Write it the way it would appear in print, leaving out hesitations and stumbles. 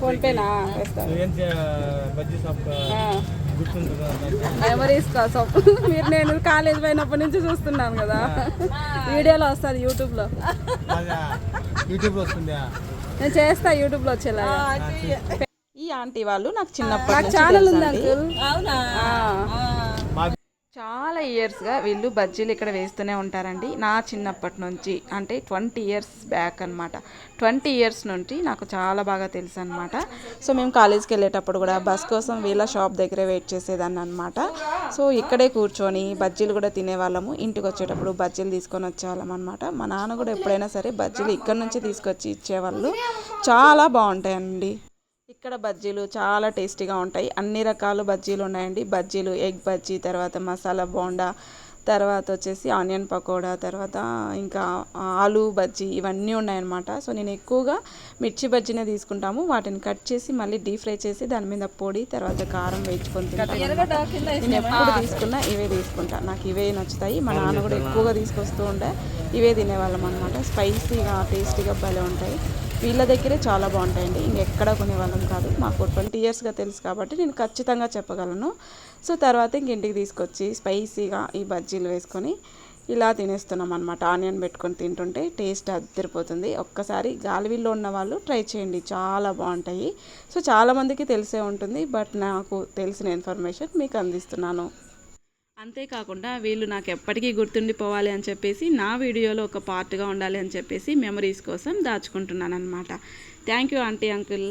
ఫోన్పేనా వేస్తారు మెమరీస్ కోసం మీరు నేను కాలేజ్ పోయినప్పటి నుంచి చూస్తున్నాను కదా వీడియోలో వస్తుంది యూట్యూబ్లో నేను చేస్తా యూట్యూబ్లో వచ్చేలా ఈ ఆంటీ వాళ్ళు నాకు చిన్నప్పటి ఛానల్ ఉంది అంకుల్ చాలా ఇయర్స్గా వీళ్ళు బజ్జీలు ఇక్కడ వేస్తూనే ఉంటారండి నా చిన్నప్పటి నుంచి అంటే 20 ఇయర్స్ బ్యాక్ అనమాట 20 ఇయర్స్ నుండి నాకు చాలా బాగా తెలుసు అనమాట సో మేము కాలేజ్కి వెళ్ళేటప్పుడు కూడా బస్ కోసం వీళ్ళ షాప్ దగ్గరే వెయిట్ చేసేదాన్ని అనమాట సో ఇక్కడే కూర్చొని బజ్జీలు కూడా తినేవాళ్ళము ఇంటికి వచ్చేటప్పుడు బజ్జీలు తీసుకొని వచ్చేవాళ్ళం అనమాట మా నాన్న కూడా ఎప్పుడైనా సరే బజ్జీలు ఇక్కడ నుంచి తీసుకొచ్చి ఇచ్చేవాళ్ళు చాలా బాగుంటాయండి ఇక్కడ బజ్జీలు చాలా టేస్టీగా ఉంటాయి అన్ని రకాల బజ్జీలు ఉన్నాయండి బజ్జీలు ఎగ్ బజ్జీ తర్వాత మసాలా బోండా తర్వాత వచ్చేసి ఆనియన్ పకోడా తర్వాత ఇంకా ఆలు బజ్జీ ఇవన్నీ ఉన్నాయన్నమాట సో నేను ఎక్కువగా మిర్చి బజ్జీనే తీసుకుంటాము వాటిని కట్ చేసి మళ్ళీ డీప్ ఫ్రై చేసి దాని మీద పొడి తర్వాత కారం వేయించుకొని తింటాను నేను ఎప్పుడు తీసుకున్నా ఇవే తీసుకుంటా నాకు ఇవే నచ్చుతాయి మా నాన్న కూడా ఎక్కువగా తీసుకొస్తూ ఉండే ఇవే తినేవాళ్ళం అనమాట స్పైసీగా టేస్టీగా భలే ఉంటాయి వీళ్ళ దగ్గరే చాలా బాగుంటాయండి ఇంకెక్కడ కొనేవాళ్ళం కాదు మాకు 20 ఇయర్స్గా తెలుసు కాబట్టి నేను ఖచ్చితంగా చెప్పగలను సో తర్వాత ఇంటికి తీసుకొచ్చి స్పైసీగా ఈ బజ్జీలు వేసుకొని ఇలా తినేస్తున్నాం అనమాట ఆనియన్ పెట్టుకొని తింటుంటే టేస్ట్ అదిరిపోతుంది ఒక్కసారి గాలివీల్లో ఉన్న వాళ్ళు ట్రై చేయండి చాలా బాగుంటాయి సో చాలామందికి తెలిసే ఉంటుంది బట్ నాకు తెలిసిన ఇన్ఫర్మేషన్ మీకు అందిస్తున్నాను అంతేకాకుండా వీళ్ళు నాకు ఎప్పటికీ గుర్తుండిపోవాలి అని చెప్పేసి నా వీడియోలో ఒక పార్ట్గా ఉండాలి అని చెప్పేసి మెమరీస్ కోసం దాచుకుంటున్నాను అనమాట థ్యాంక్ యూ ఆంటీ అంకుల్